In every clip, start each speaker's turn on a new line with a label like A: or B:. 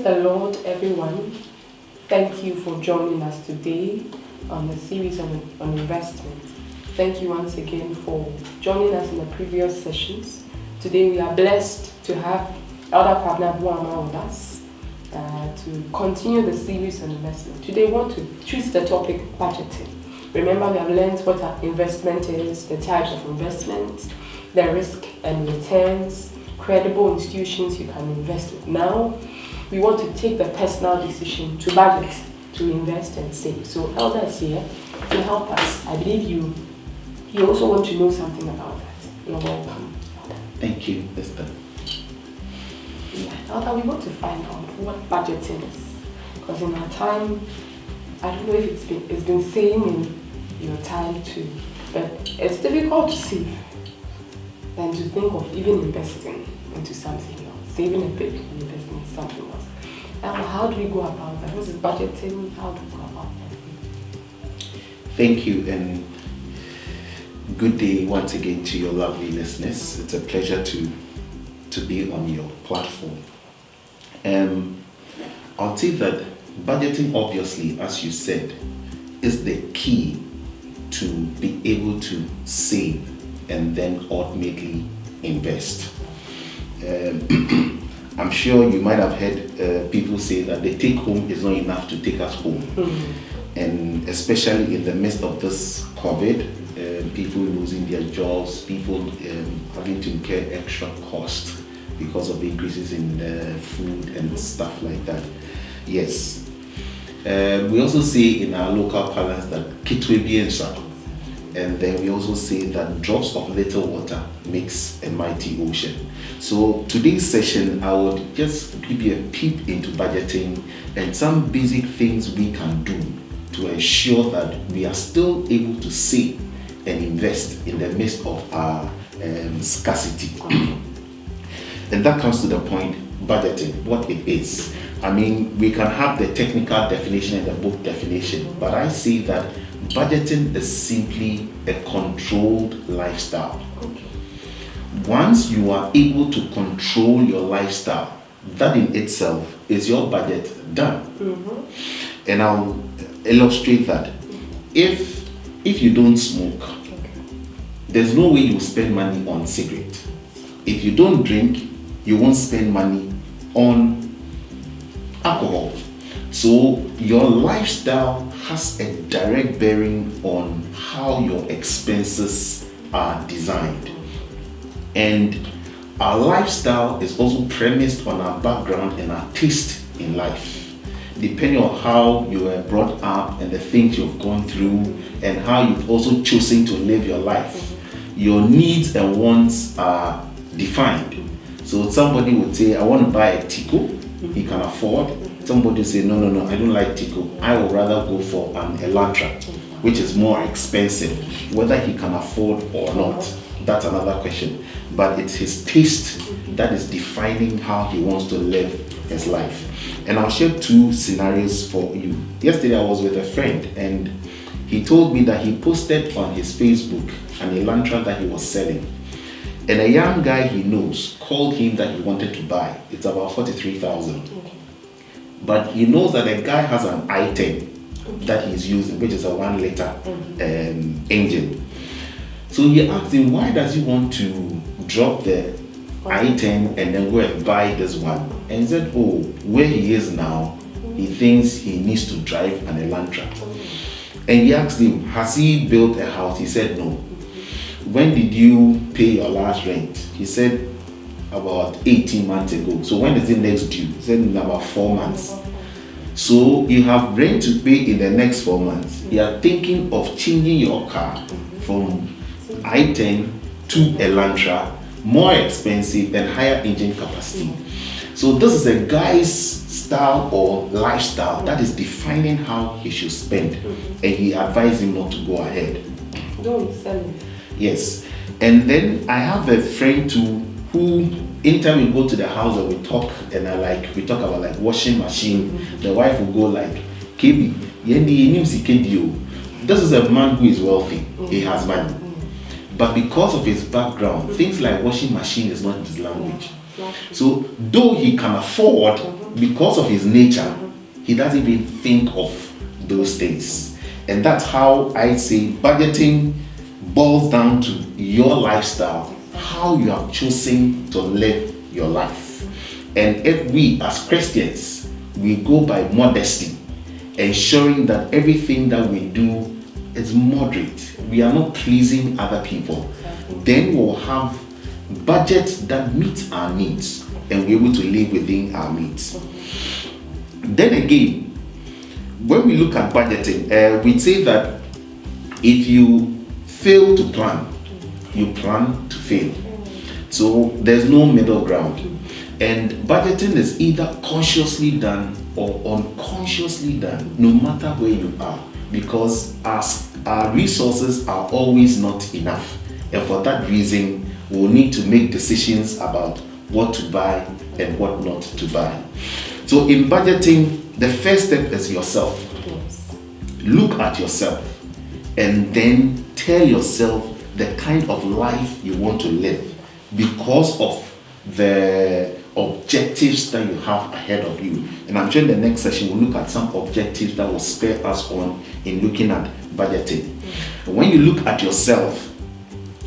A: the Lord, everyone. Thank you for joining us today on the series on investment. Thank you once again for joining us in the previous sessions. Today we are blessed to have Elder Kwabena Boamah with us to continue the series on investment. Today we want to choose the topic budgeting. Remember, we have learned what investment is, the types of investments, the risk and returns, credible institutions you can invest with. Now, we want to take the personal decision to budget, to invest and save. So Elder is here to help us. I believe you also want to know something about that. You're welcome.
B: Thank you, Esther.
A: Yeah, Elder, we want to find out what budgeting is. Because in our time, I don't know if it's been saying in your time too, but it's difficult to save than to think of even investing into something else, saving a bit and investing in something else. How do we go about that? What is budgeting? How do we go about that?
B: Thank you, and good day once again to your lovely listeners. It's a pleasure to be on your platform. I'll say that budgeting, obviously, as you said, is the key to be able to save and then ultimately invest. I'm sure you might have heard people say that the take home is not enough to take us home. Mm-hmm. And especially in the midst of this COVID, people losing their jobs, people having to incur extra cost because of increases in food and stuff like that. Yes. We also say in our local parlance that kitwe biensa. And then we also say that drops of little water makes a mighty ocean. So today's session, I would just give you a peep into budgeting and some basic things we can do to ensure that we are still able to save and invest in the midst of our scarcity. And that comes to the point, budgeting, what it is. I mean, we can have the technical definition and the book definition, but I see that budgeting is simply a controlled lifestyle. Okay. Once you are able to control your lifestyle, that in itself is your budget done. Mm-hmm. And I'll illustrate that. If you don't smoke, okay, there's no way you'll spend money on cigarette. If you don't drink, you won't spend money on alcohol. So your lifestyle has a direct bearing on how your expenses are designed. And our lifestyle is also premised on our background and our taste in life. Depending on how you were brought up and the things you've gone through and how you've also chosen to live your life, your needs and wants are defined. So somebody would say, I want to buy a Tico, he can afford. Somebody will say, no, I don't like Tico. I would rather go for an Elantra, which is more expensive. Whether he can afford or not, that's another question. But it's his taste that is defining how he wants to live his life. And I'll share two scenarios for you. Yesterday I was with a friend and he told me that he posted on his Facebook an Elantra that he was selling. And a young guy he knows called him that he wanted to buy. It's about 43,000. But he knows that the guy has an i10 that he's using, which is a 1 liter engine. So he asked him, why does he want to drop the i10 and then go and buy this one? And he said, where he is now, he thinks he needs to drive an Elantra. And he asked him, has he built a house? He said, no. When did you pay your last rent? He said, about 18 months ago. So when is it next due? He said in about 4 months. So you have rent to pay in the next 4 months. You are thinking of changing your car from i10 to Elantra, more expensive and higher engine capacity. So this is a guy's style or lifestyle that is defining how he should spend. And he advised him not to go ahead.
A: Don't sell it.
B: Yes. And then I have a friend too who, anytime we go to the house and we talk about like washing machine, the wife will go like, KB, this is a man who is wealthy, he has money. But because of his background, things like washing machine is not his language. So though he can afford, because of his nature, he doesn't even think of those things. And that's how I say budgeting boils down to your lifestyle, how you have chosen to live your life. And if we as Christians, we go by modesty, ensuring that everything that we do is moderate, we are not pleasing other people, then we'll have budgets that meet our needs and we're able to live within our means. Then again, when we look at budgeting, we say that if you fail to plan, you plan to fail. So there's no middle ground. And budgeting is either consciously done or unconsciously done, no matter where you are, because our resources are always not enough. And for that reason, we'll need to make decisions about what to buy and what not to buy. So in budgeting, the first step is yourself.
A: Yes.
B: Look at yourself and then tell yourself the kind of life you want to live because of the objectives that you have ahead of you. And I'm sure in the next session we'll look at some objectives that will spur us on in looking at budgeting. When you look at yourself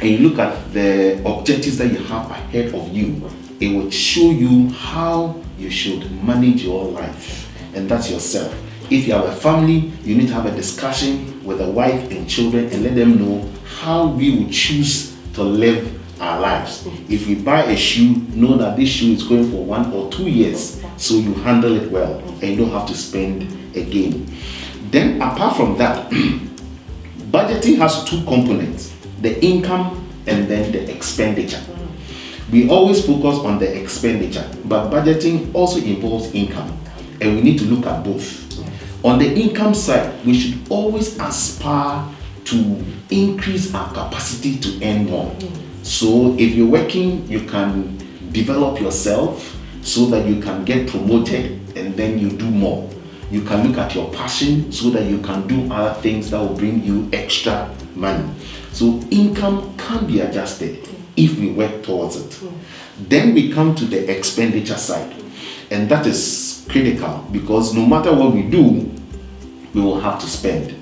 B: and you look at the objectives that you have ahead of you, it will show you how you should manage your life. And that's yourself. If you have a family, you need to have a discussion with the wife and children and let them know how we will choose to live our lives. If we buy a shoe, know that this shoe is going for 1 or 2 years, so you handle it well and you don't have to spend again. Then apart from that, budgeting has 2 components, the income and then the expenditure. We always focus on the expenditure, but budgeting also involves income, and we need to look at both. On the income side, we should always aspire to increase our capacity to earn more. So if you're working, you can develop yourself so that you can get promoted and then you do more. You can look at your passion so that you can do other things that will bring you extra money. So income can be adjusted if we work towards it. Then we come to the expenditure side, and that is critical because no matter what we do, we will have to spend.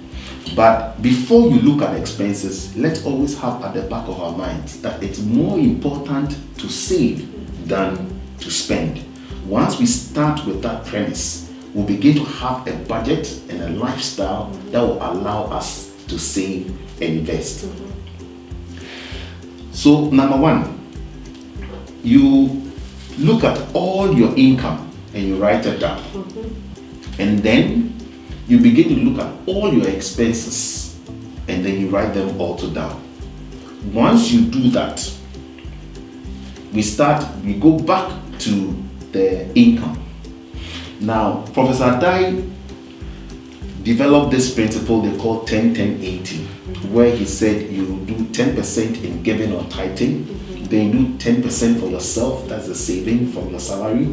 B: But before you look at expenses, let's always have at the back of our minds that it's more important to save than to spend. Once we start with that premise, we'll begin to have a budget and a lifestyle that will allow us to save and invest. So number 1, you look at all your income and you write it down. And then you begin to look at all your expenses and then you write them also down. Once you do that, we go back to the income. Now, Professor Dai developed this principle they call 10-10-80, where he said you do 10% in giving or tithing, then you do 10% for yourself, that's the saving from your salary,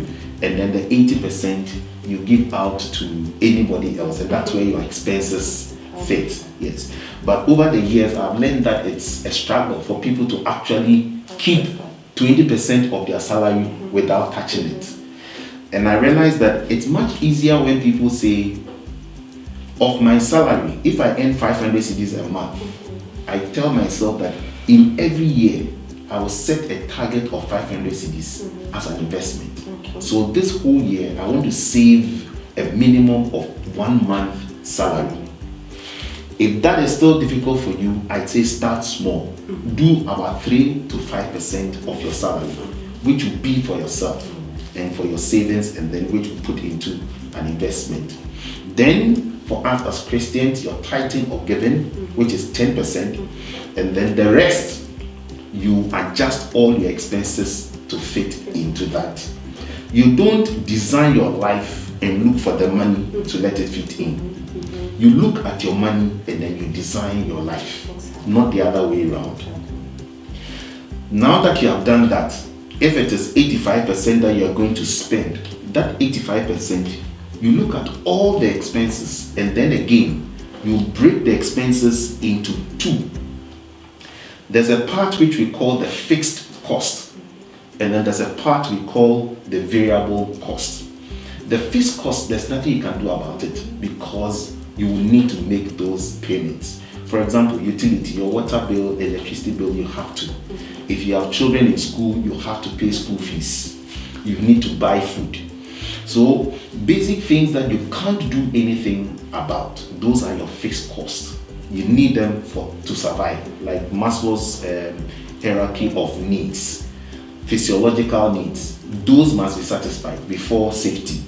B: and then the 80% you give out to anybody else, and that's where your expenses fit. Yes. But over the years, I've learned that it's a struggle for people to actually keep 20% of their salary without touching it. And I realized that it's much easier when people say, of my salary, if I earn 500 cedis a month, I tell myself that in every year, I will set a target of 500 cedis as an investment. So this whole year, I want to save a minimum of 1 month salary. If that is still difficult for you, I'd say start small. Do about 3 to 5% of your salary, which will be for yourself and for your savings, and then which will put into an investment. Then for us as Christians, your tithing or giving, which is 10%, and then the rest, you adjust all your expenses to fit into that. You don't design your life and look for the money to let it fit in. You look at your money and then you design your life, not the other way around. Now that you have done that, if it is 85% that you are going to spend, that 85%, you look at all the expenses, and then again, you break the expenses into 2. There's a part which we call the fixed cost, and then there's a part we call the variable cost. The fixed cost, there's nothing you can do about it because you will need to make those payments. For example, utility, your water bill, electricity bill, you have to. If you have children in school, you have to pay school fees. You need to buy food. So basic things that you can't do anything about, those are your fixed costs. You need them to survive, like Maslow's hierarchy of needs, physiological needs. Those must be satisfied before safety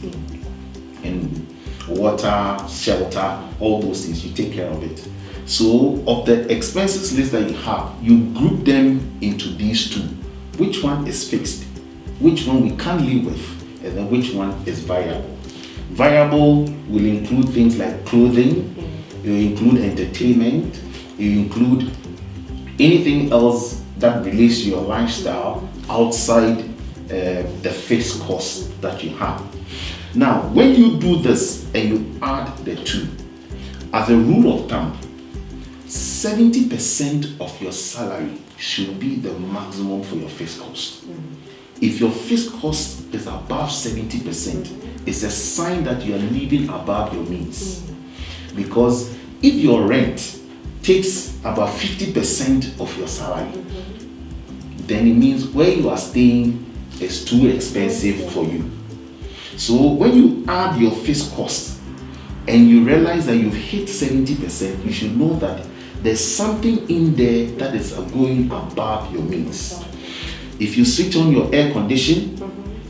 B: and water, shelter, all those things. You take care of it. So of the expenses list that you have, you group them into these two. Which one is fixed? Which one we can't live with? And then which one is variable? Variable will include things like clothing, it will include entertainment, it will include anything else that relates to your lifestyle outside the fixed cost that you have. Now, when you do this and you add the two, as a rule of thumb, 70% of your salary should be the maximum for your fixed cost. If your fixed cost is above 70%, it's a sign that you are living above your means. Because if your rent takes about 50% of your salary, then it means where you are staying is too expensive for you. So when you add your fixed cost and you realize that you've hit 70%, you should know that there's something in there that is going above your means. If you switch on your air condition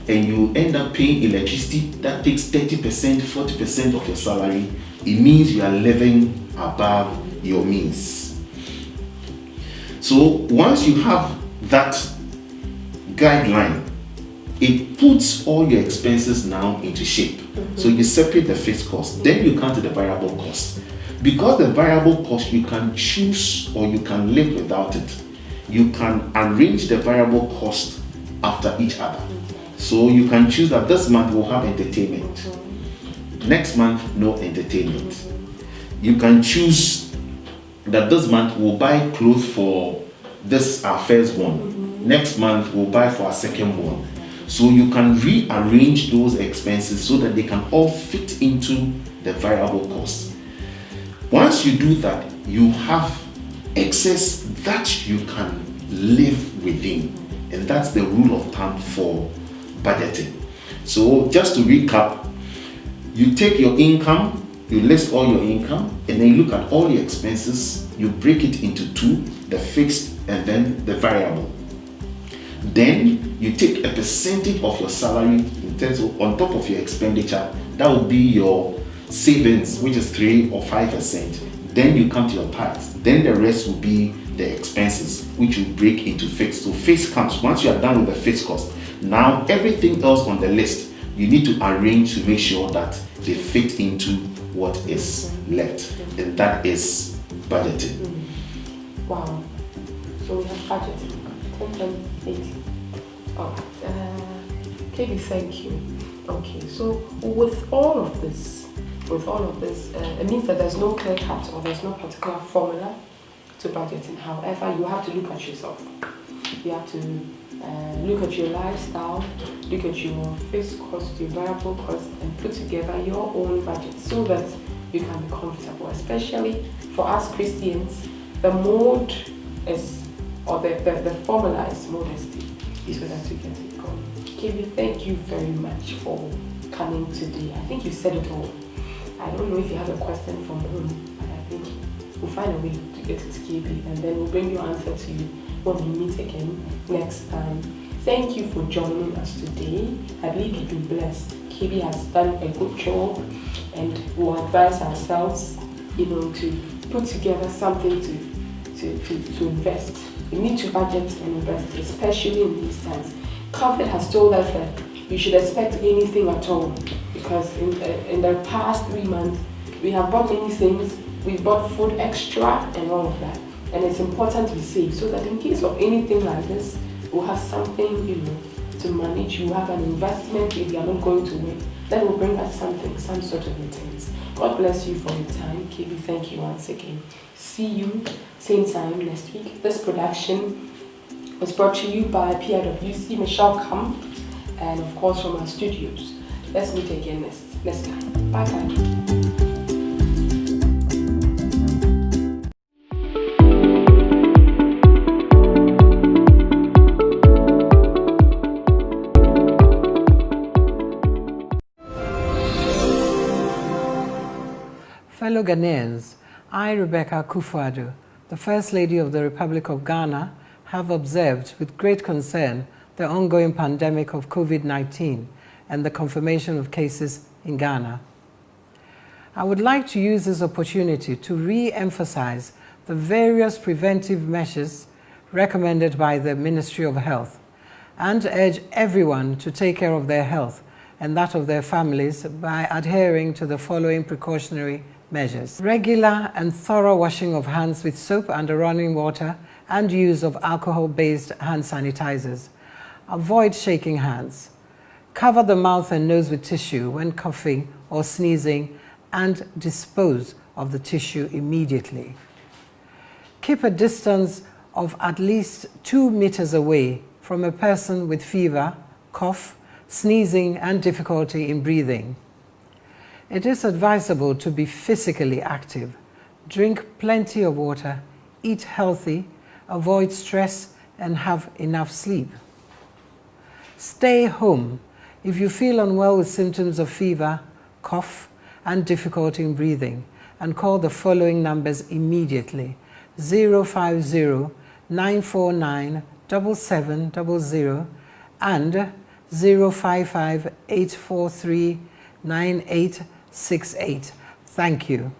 B: and you end up paying electricity that takes 30%, 40% of your salary, it means you are living above your means. So once you have that guideline, it puts all your expenses now into shape. So you separate the fixed cost, then you come to the variable cost. Because the variable cost, you can choose or you can live without it. You can arrange the variable cost after each other. So you can choose that this month we'll have entertainment. Next month, no entertainment. You can choose that this month we'll buy clothes for this our first one. Next month we'll buy for our second one. So you can rearrange those expenses so that they can all fit into the variable cost. Once you do that, you have excess that you can live within. And that's the rule of thumb for budgeting. So just to recap, you take your income, you list all your income, and then you look at all your expenses, you break it into two, the fixed and then the variable. Then you take a percentage of your salary in terms of, on top of your expenditure, that will be your savings, which is 3 or 5%. Then you come to your tithes. Then the rest will be the expenses, which you break into fixed. So fixed comes once you are done with the fixed cost. Now everything else on the list, you need to arrange to make sure that they fit into what is left, and that is budgeting.
A: Wow. So we have budgeting. 10, 80. Oh, KB, thank you. Okay, so with all of this, it means that there's no clear cut or there's no particular formula to budgeting. However, you have to look at yourself. You have to look at your lifestyle, look at your fixed cost, your variable cost, and put together your own budget so that you can be comfortable. Especially for us Christians, the mode is, or the formula is modesty, so that we can take on. KB, thank you very much for coming today. I think you said it all. I don't know if you have a question from home, but I think we'll find a way to get it to KB, and then we'll bring your answer to you when we meet again next time. Thank you for joining us today. I believe you've been blessed. KB has done a good job, and we'll advise ourselves, to put together something to invest. We need to budget and invest, especially in these times. COVID has told us that you should expect anything at all, because in the past 3 months we have bought many things. We bought food extra and all of that, and it's important to save so that in case of anything like this, we'll have something to manage. You have an investment. If you are not going to work, that will bring us something, some sort of returns. God bless you for your time, KB. Thank you once again. See you same time next week. This production was brought to you by PIWC Michelle Camp and of course from our studios. Let's meet again next time. Bye bye.
C: Fellow Ghanaians, I, Rebecca Kufuor, the First Lady of the Republic of Ghana, have observed with great concern the ongoing pandemic of COVID-19 and the confirmation of cases in Ghana. I would like to use this opportunity to re-emphasize the various preventive measures recommended by the Ministry of Health and urge everyone to take care of their health and that of their families by adhering to the following precautionary measures. Regular and thorough washing of hands with soap and running water and use of alcohol-based hand sanitizers. Avoid shaking hands. Cover the mouth and nose with tissue when coughing or sneezing and dispose of the tissue immediately. Keep a distance of at least 2 meters away from a person with fever, cough, sneezing and difficulty in breathing. It is advisable to be physically active, drink plenty of water, eat healthy, avoid stress, and have enough sleep. Stay home if you feel unwell with symptoms of fever, cough, and difficulty in breathing, and call the following numbers immediately: 050-949-7700 and 055-843-9868. Thank you.